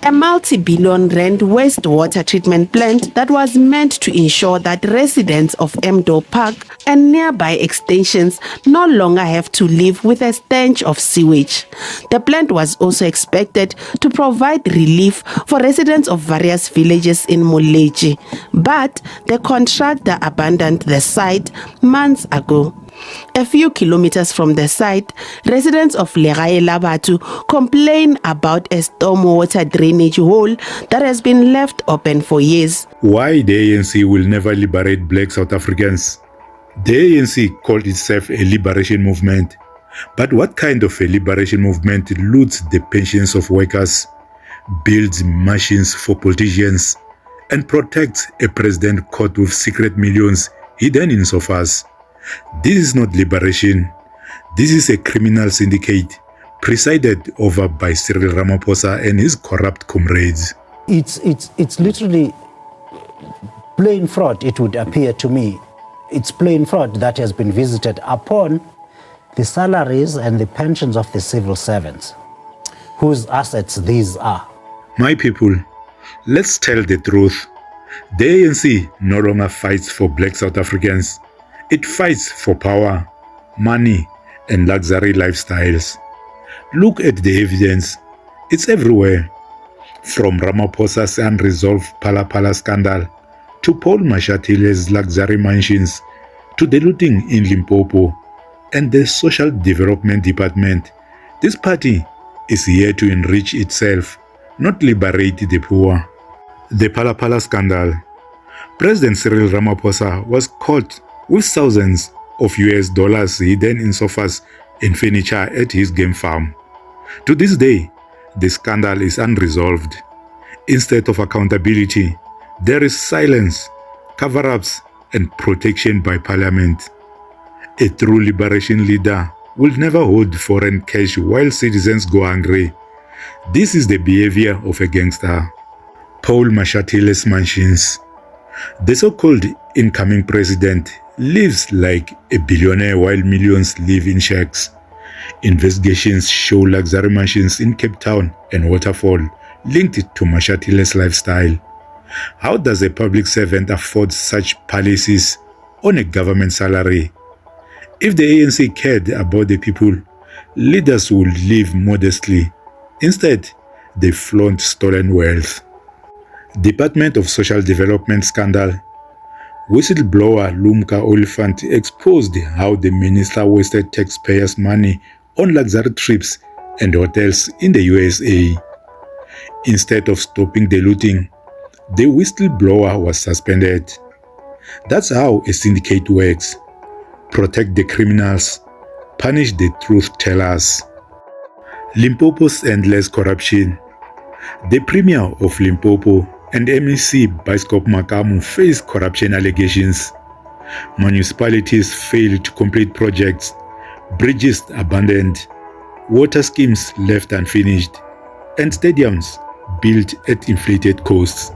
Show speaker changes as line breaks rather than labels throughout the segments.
A multi-billion rand wastewater treatment plant that was meant to ensure that residents of Mdo Park and nearby extensions no longer have to live with a stench of sewage. The plant was also expected to provide relief for residents of various villages in Moleji, but the contractor abandoned the site months ago. A few kilometers from the site, residents of Legae Labatu complain about a stormwater drainage hole that has been left open for years.
Why the ANC will never liberate black South Africans? The ANC called itself a liberation movement. But what kind of a liberation movement loots the pensions of workers, builds machines for politicians, and protects a president caught with secret millions hidden in sofas? This is not liberation. This is a criminal syndicate presided over by Cyril Ramaphosa and his corrupt comrades.
It's literally plain fraud, it would appear to me. It's plain fraud that has been visited upon the salaries and the pensions of the civil servants, whose assets these are.
My people, let's tell the truth. The ANC no longer fights for black South Africans. It fights for power, money, and luxury lifestyles. Look at the evidence. It's everywhere. From Ramaphosa's unresolved Phala Phala scandal, to Paul Mashatile's luxury mansions, to the looting in Limpopo, and the Social Development Department. This party is here to enrich itself, not liberate the poor. The Phala Phala scandal. President Cyril Ramaphosa was caught with thousands of US dollars hidden in sofas and furniture at his game farm. To this day, the scandal is unresolved. Instead of accountability, there is silence, cover-ups, and protection by parliament. A true liberation leader will never hold foreign cash while citizens go hungry. This is the behavior of a gangster. Paul Mashatile's mansions. The so-called incoming president lives like a billionaire while millions live in shacks. Investigations show luxury mansions in Cape Town and Waterfall linked to Mashatile's lifestyle. How does a public servant afford such palaces on a government salary? If the ANC cared about the people, leaders would live modestly. Instead, they flaunt stolen wealth. Department of Social Development scandal. Whistleblower Lumka Oliphant exposed how the minister wasted taxpayers' money on luxury trips and hotels in the USA. Instead of stopping the looting, the whistleblower was suspended. That's how a syndicate works. Protect the criminals, punish the truth tellers. Limpopo's endless corruption. The Premier of Limpopo and MEC Biskop Makamu face corruption allegations. Municipalities failed to complete projects, bridges abandoned, water schemes left unfinished, and stadiums built at inflated costs.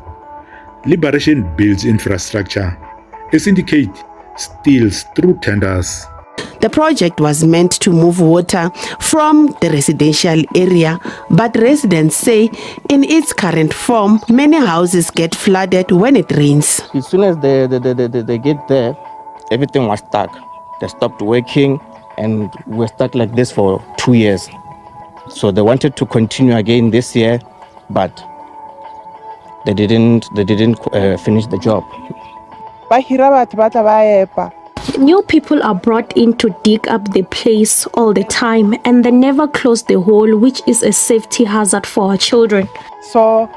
Liberation builds infrastructure. A syndicate steals through tenders.
The project was meant to move water from the residential area, but residents say in its current form, many houses get flooded when it rains.
As soon as they get there, everything was stuck. They stopped working and we're stuck like this for 2 years. So they wanted to continue again this year, but they didn't finish the job.
New people are brought in to dig up the place all the time, and they never close the hole, which is a safety hazard for our children.
So,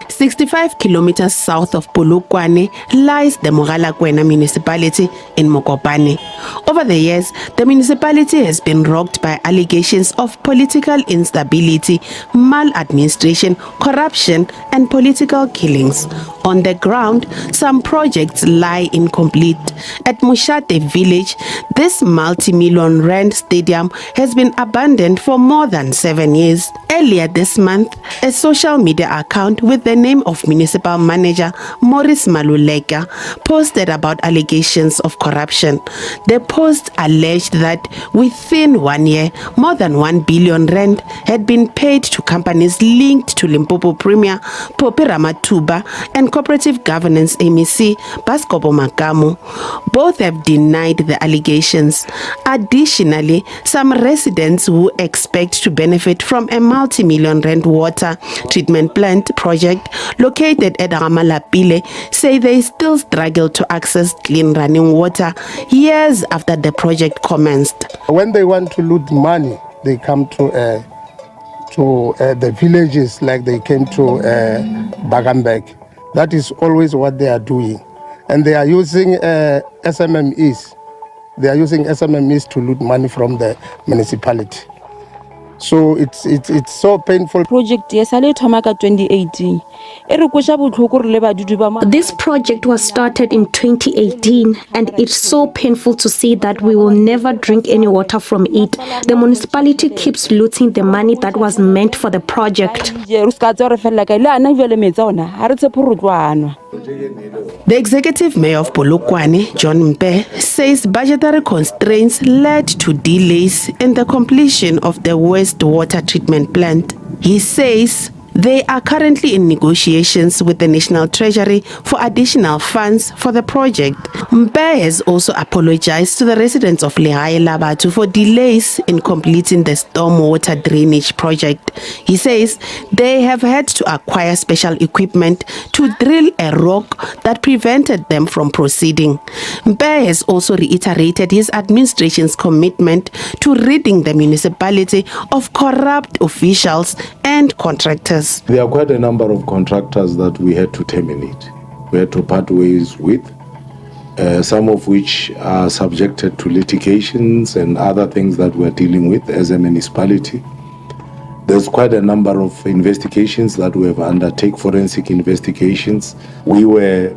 65 kilometers south of Polokwane lies the Mogalakwena municipality in Mokopane. Over the years, the municipality has been rocked by allegations of political instability, maladministration, corruption, and political killings. On the ground, some projects lie incomplete. At Mashatile village, this multi-million rand stadium has been abandoned for more than 7 years. Earlier this month, a social media account with the name of municipal manager Maurice Maluleka posted about allegations of corruption. The post alleged that within 1 year, more than 1 billion rand had been paid to companies linked to Limpopo Premier, Popi Ramatuba, and Cooperative Governance MEC, Baskobo Makamo. Both have denied the allegations. Additionally, some residents who expect to benefit from a multi-million rand water treatment plant project located at Phala Phala say they still struggle to access clean running water years after the project commenced.
When they want to loot money, they come to the villages, like they came to Bagambek. That is always what they are doing. And they are using SMMEs. They are using SMMEs to loot money from the municipality. So it's so painful.
Project yes, 2018.
This project was started in 2018 and it's so painful to see that we will never drink any water from it. The municipality keeps looting the money that was meant for the project.
The executive mayor of Polokwane, John Mpe, says budgetary constraints led to delays in the completion of the wastewater treatment plant. He says they are currently in negotiations with the National Treasury for additional funds for the project. Mpe has also apologized to the residents of Lehae Labatu for delays in completing the stormwater drainage project. He says they have had to acquire special equipment to drill a rock that prevented them from proceeding. Mpe has also reiterated his administration's commitment to ridding the municipality of corrupt officials and contractors.
There are quite a number of contractors that we had to terminate. We had to part ways with, some of which are subjected to litigations and other things that we're dealing with as a municipality. There's quite a number of investigations that we have undertaken, forensic investigations. We were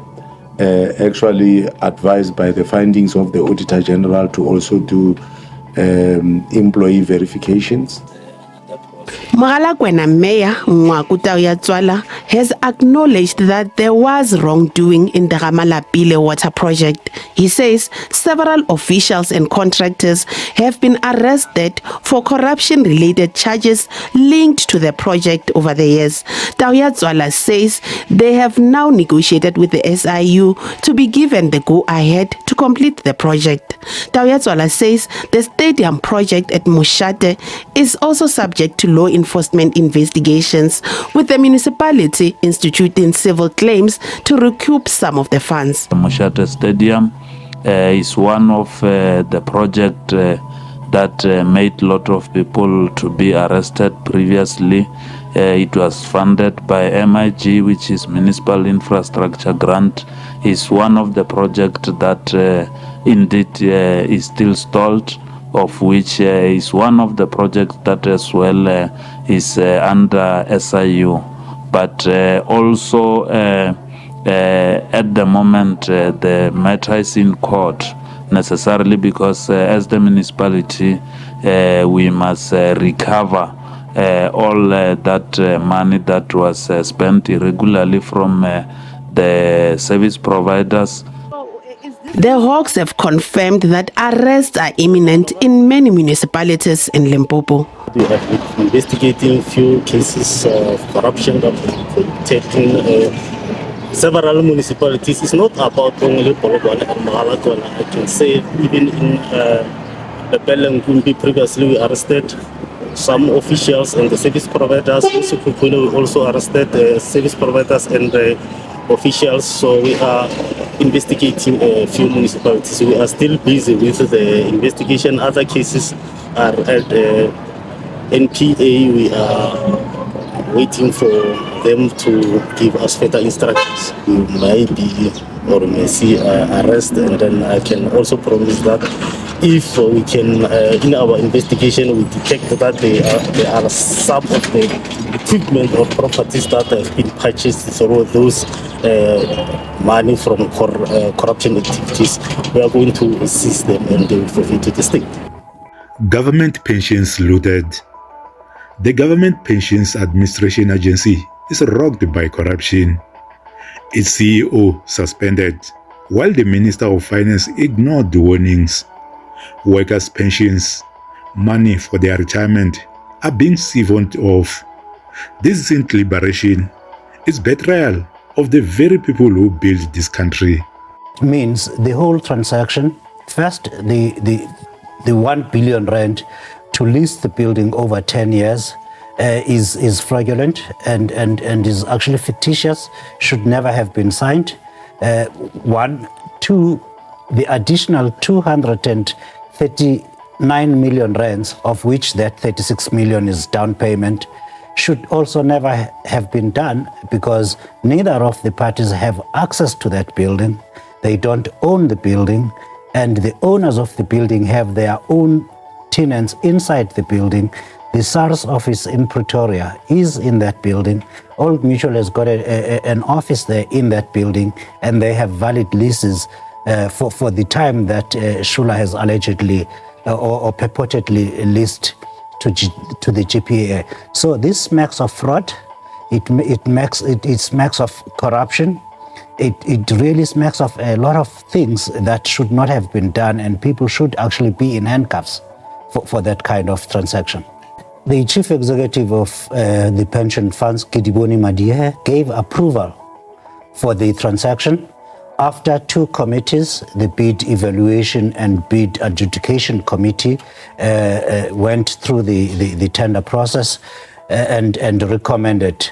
actually advised by the findings of the Auditor General to also do employee verifications.
Mogalakwena Mayor Ngwaku Taoyatswala has acknowledged that there was wrongdoing in the Phala Phala water project. He says several officials and contractors have been arrested for corruption-related charges linked to the project over the years. Taoyatswala says they have now negotiated with the SIU to be given the go-ahead to complete the project. Taoyatswala says the stadium project at Mashatile is also subject to law enforcement investigations, with the municipality instituting civil claims to recoup some of the funds.
Mashatile Stadium is one of the project that made a lot of people to be arrested previously. It was funded by MIG, which is Municipal Infrastructure Grant. It's one of the projects that indeed is still stalled, of which is one of the projects that as well is under SIU. But also at the moment the matter is in court, necessarily because as the municipality we must recover all that money that was spent irregularly from the service providers.
The Hawks have confirmed that arrests are imminent in many municipalities in Limpopo.
We have been investigating few cases of corruption that have been taken several municipalities. It's not about only Polokwane and Mogalakwena. I can say even in the Belengumbi previously we arrested some officials and the service providers. Also, we also arrested the service providers and the officials. So we are investigating a few municipalities. We are still busy with the investigation. Other cases are at NPA. We are waiting for them to give us further instructions. We might be or may see arrest, and then I can also promise that if we can, in our investigation, we detect that there are some of the equipment or properties that have been purchased through those money from corruption activities, we are going to seize them and they will forfeit to the state.
Government pensions looted. The Government Pensions Administration Agency is rocked by corruption. Its CEO suspended, while the Minister of Finance ignored the warnings. Workers' pensions, money for their retirement, are being siphoned off. This isn't liberation, it's betrayal of the very people who built this country.
Means the whole transaction, first the 1 billion rand to lease the building over 10 years is fraudulent and is actually fictitious, should never have been signed. One. Two, the additional 239 million rands, of which that 36 million is down payment, should also never have been done because neither of the parties have access to that building. They don't own the building, and the owners of the building have their own tenants inside the building. The SARS office in Pretoria is in that building. Old Mutual has got an office there in that building, and they have valid leases for the time that Shula has allegedly or purportedly leased to the GPA. So this smacks of fraud. It smacks of corruption. It really smacks of a lot of things that should not have been done, and people should actually be in handcuffs for that kind of transaction. The chief executive of the pension funds, Kidiboni Madihe, gave approval for the transaction after two committees, the bid evaluation and bid adjudication committee, went through the tender process and recommended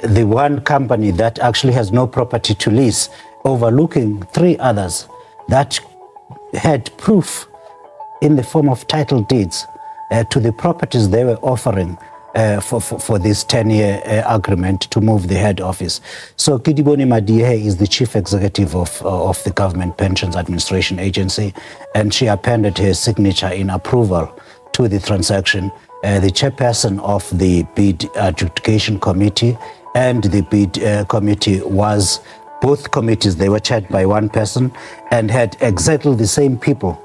the one company that actually has no property to lease, overlooking three others that had proof in the form of title deeds to the properties they were offering for this 10-year agreement to move the head office. So Kidiboni Madihe is the chief executive of the Government Pensions Administration Agency, and she appended her signature in approval to the transaction. The chairperson of the bid adjudication committee and the bid committee was, both committees, they were chaired by one person and had exactly the same people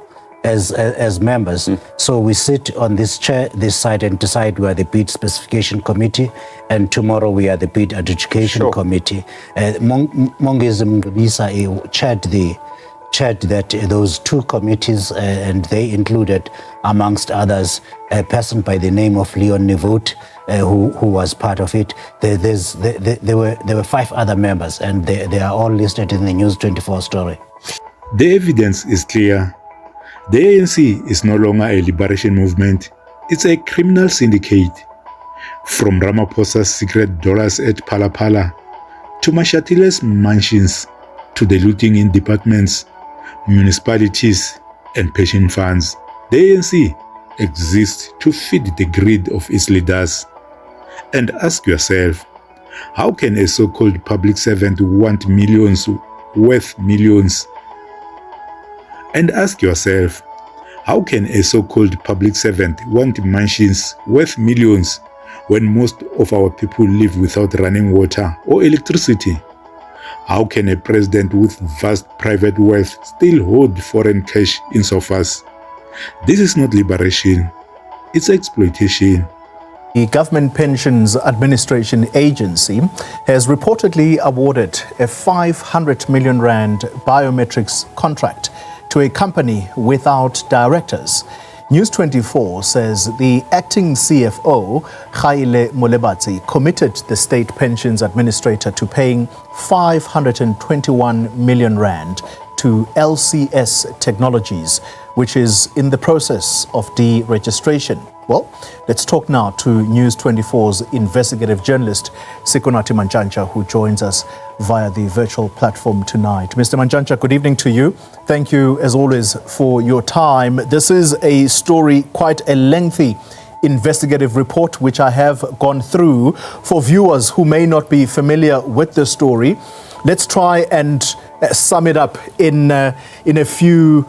as members. So we sit on this chair, this side, and decide we are the bid specification committee, and tomorrow we are the bid adjudication committee. Mongezi Mngabisa chaired those two committees, and they included, amongst others, a person by the name of Leon Nivot, who was part of it. There were 5 other members, and they are all listed in the News 24 story.
The evidence is clear. The ANC is no longer a liberation movement, it's a criminal syndicate. From Ramaphosa's secret dollars at Phala Phala, to Mashatile's mansions, to the looting in departments, municipalities, and pension funds, the ANC exists to feed the greed of its leaders. And ask yourself, how can a so-called public servant want millions worth millions? And ask yourself, how can a so-called public servant want mansions worth millions when most of our people live without running water or electricity? How can a president with vast private wealth still hold foreign cash in sofas? This is not liberation, it's exploitation.
The Government Pensions Administration Agency has reportedly awarded a 500 million rand biometrics contract to a company without directors. News 24 says the acting CFO, Khaile Molebatsi, committed the State Pensions Administrator to paying 521 million rand to LCS Technologies, which is in the process of deregistration. Well, let's talk now to News 24's investigative journalist, Sikonati Manjancha, who joins us via the virtual platform tonight. Mr. Manjancha, good evening to you. Thank you, as always, for your time. This is a story, quite a lengthy investigative report, which I have gone through. For viewers who may not be familiar with the story, let's try and sum it up in a few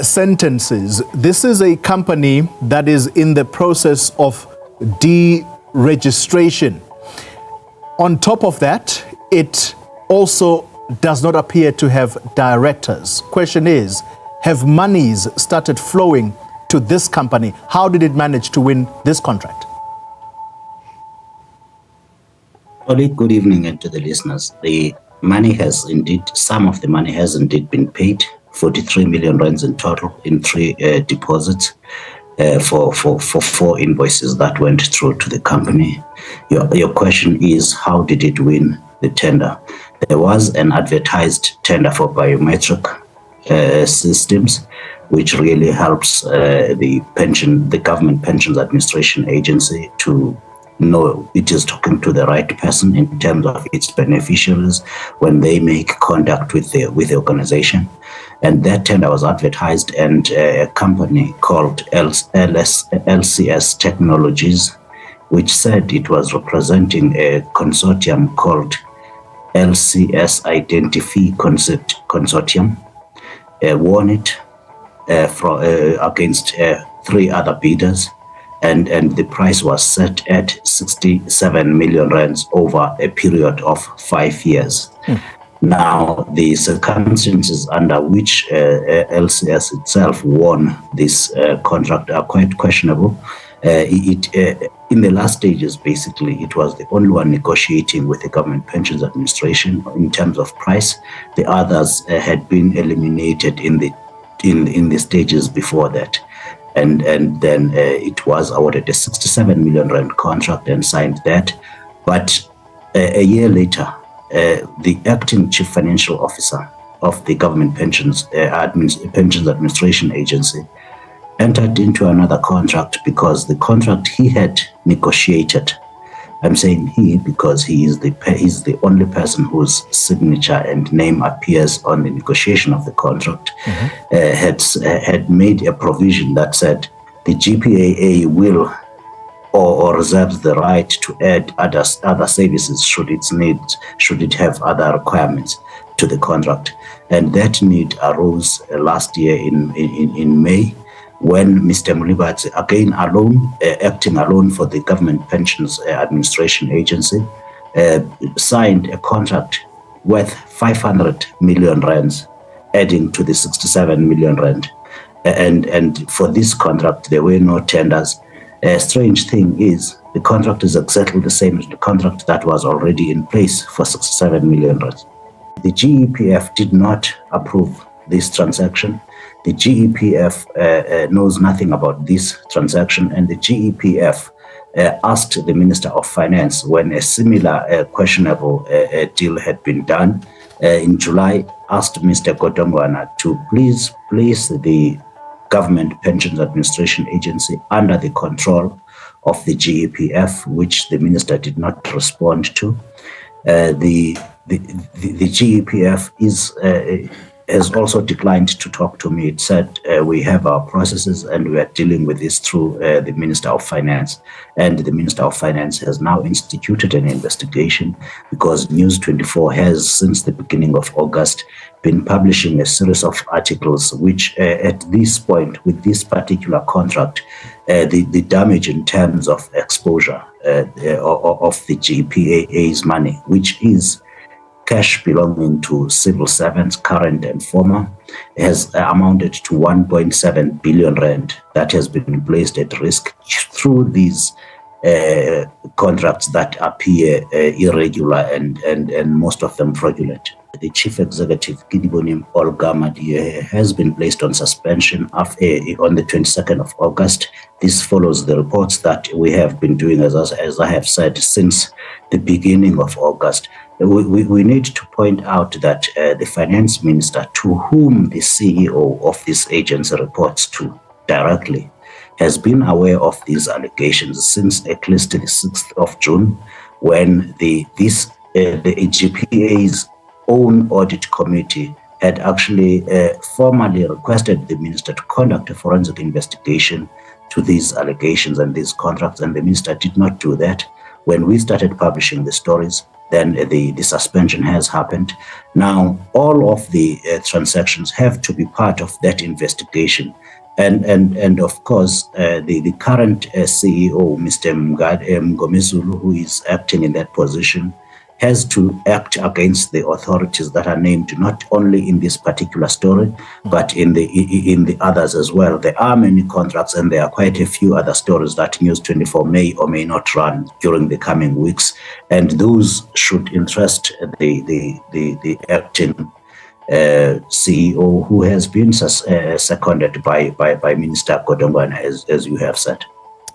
sentences. This is a company that is in the process of deregistration. On top of that, it also does not appear to have directors. Question is, have monies started flowing to this company? How did it manage to win this contract?
Good evening, and to the listeners. Some of the money has indeed been paid, 43 million rands in total in 3 deposits for 4 invoices that went through to the company. Your question is, how did it win the tender? There was an advertised tender for biometric systems, which really helps the Government Pensions Administration Agency to know it is talking to the right person in terms of its beneficiaries when they make contact with the organization. And that tender was advertised, and a company called LCS Technologies, which said it was representing a consortium called LCS Identify Consortium, won it against 3 other bidders. And the price was set at 67 million rands over a period of 5 years. Now, the circumstances under which LCS itself won this contract are quite questionable. In the last stages, basically, it was the only one negotiating with the Government Pensions Administration in terms of price. The others had been eliminated in the stages before that. And then it was awarded a 67 million rand contract and signed that. But a year later, the acting chief financial officer of the Government Pensions Administration Agency entered into another contract because the contract he had negotiated, I'm saying he because he's the only person whose signature and name appears on the negotiation of the contract, had made a provision that said the GPAA will or reserves the right to add other services should it have other requirements to the contract. And that need arose last year in May, when Mr. Mulibatsi, again alone, acting alone for the Government Pensions Administration Agency, signed a contract worth 500 million rands, adding to the 67 million rand. And for this contract, there were no tenders. A strange thing is, the contract is exactly the same as the contract that was already in place for 67 million rands. The GEPF did not approve this transaction. The GEPF knows nothing about this transaction, and the GEPF asked the Minister of Finance, when a similar questionable deal had been done in July, asked Mr. Godongwana to please place the Government Pensions Administration Agency under the control of the GEPF, which the minister did not respond to. The GEPF has also declined to talk to me. It said we have our processes and we are dealing with this through the Minister of Finance. And the Minister of Finance has now instituted an investigation because News 24 has, since the beginning of August, been publishing a series of articles which at this point, with this particular contract, the damage in terms of exposure of the GPAA's money, which is cash belonging to civil servants, current and former, has amounted to 1.7 billion rand that has been placed at risk through these contracts that appear irregular and most of them fraudulent. The chief executive, Kidibonim Olgamadi, has been placed on suspension on the 22nd of August. This follows the reports that we have been doing, as I have said, since the beginning of August. We need to point out that the finance minister, to whom the CEO of this agency reports to directly, has been aware of these allegations since at least the 6th of June, when the GPA's own audit committee had actually formally requested the minister to conduct a forensic investigation to these allegations and these contracts, and the minister did not do that. When we started publishing the stories, then the suspension has happened. Now, all of the transactions have to be part of that investigation. And of course, the current CEO, Mr. Mgomezulu, who is acting in that position, has to act against the authorities that are named not only in this particular story, but in the others as well. There are many contracts, and there are quite a few other stories that News 24 may or may not run during the coming weeks, and those should interest the acting CEO, who has been seconded by Minister Godongwana, as you have said.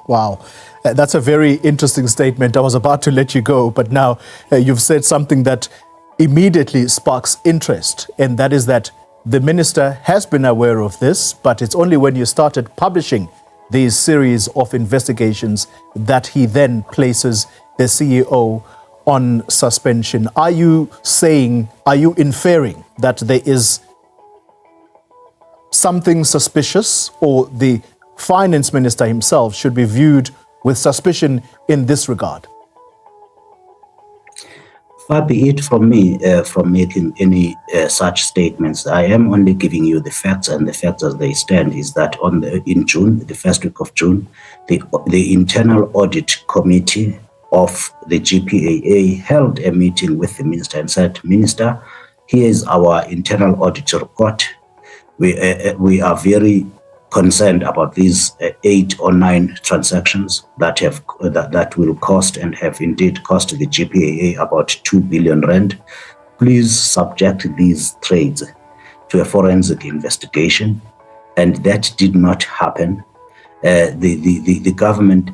Wow. That's a very interesting statement. I was about to let you go, but now you've said something that immediately sparks interest, and that is that the minister has been aware of this, but it's only when you started publishing these series of investigations that he then places the CEO on suspension. Are you inferring that there is something suspicious, or the finance minister himself should be viewed with suspicion in this regard?
Far be it from me from making any such statements. I am only giving you the facts, and the facts as they stand is that in June, the first week of June, the internal audit committee of the GPAA held a meeting with the minister and said, "Minister, here is our internal audit report. We are very concerned about these 8 or 9 transactions that will cost and have indeed cost the GPAA about 2 billion rand. Please subject these trades to a forensic investigation." And that did not happen. The government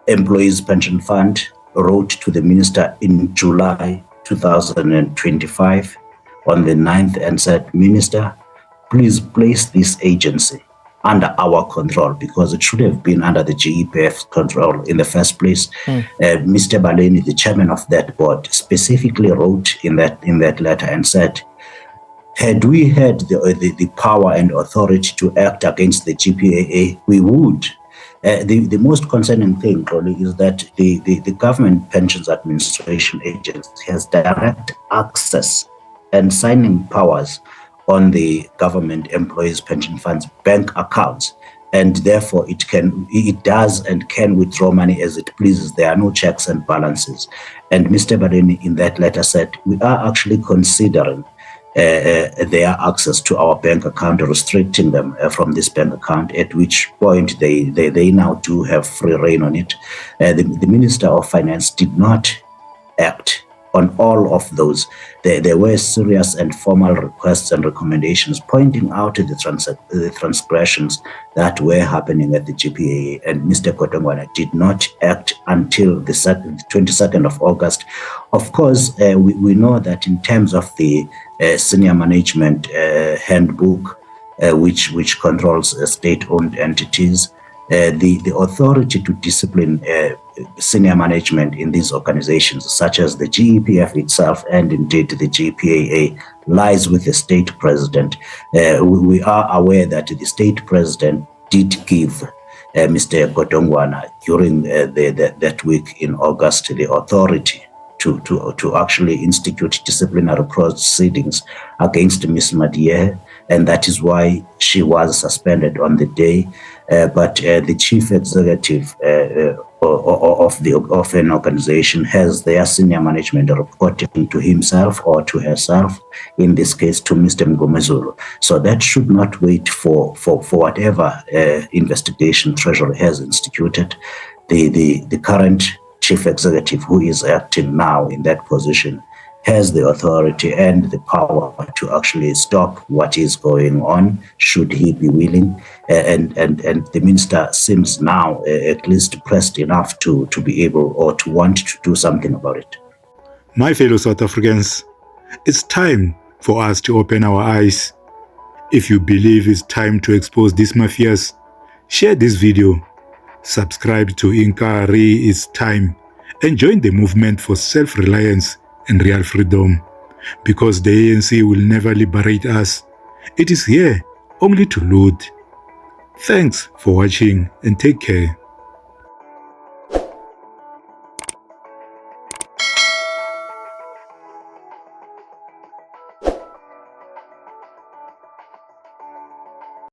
Employees Pension Fund wrote to the minister in July 2025 on the 9th and said, "Minister, please place this agency under our control," because it should have been under the GEPF control in the first place. Mr. Baleni, the chairman of that board, specifically wrote in that letter and said, had we had the power and authority to act against the GPAA, we would. The most concerning thing, probably, is that the Government Pensions Administration Agency has direct access and signing powers on the government employees' pension funds bank accounts, and therefore it does and can withdraw money as it pleases. There are no checks and balances. And Mr. Badeni in that letter said, we are actually considering their access to our bank account, restricting them from this bank account, at which point they now do have free reign on it. The Minister of Finance did not act on all of those. There were serious and formal requests and recommendations pointing out the transgressions that were happening at the GPAA, and Mr. Godongwana did not act until the 22nd of August. Of course, we know that in terms of the senior management handbook, which controls state-owned entities, the authority to discipline senior management in these organizations, such as the GEPF itself and indeed the GPAA, lies with the state president. We are aware that the state president did give Mr. Godongwana during that week in August the authority to actually institute disciplinary proceedings against Ms. Madier, and that is why she was suspended on the day. But the chief executive of an organization has their senior management reporting to himself or to herself, in this case to Mr. Mgomezulu. So that should not wait for whatever investigation Treasury has instituted. The current chief executive, who is acting now in that position, has the authority and the power to actually stop what is going on, should he be willing. And the minister seems now at least pressed enough to be able or to want to do something about it.
My fellow South Africans, it's time for us to open our eyes. If you believe it's time to expose these mafias, share this video, subscribe to Inkari It's Time, and join the movement for self-reliance and real freedom, because the ANC will never liberate us. It is here only to loot. Thanks for watching and take care.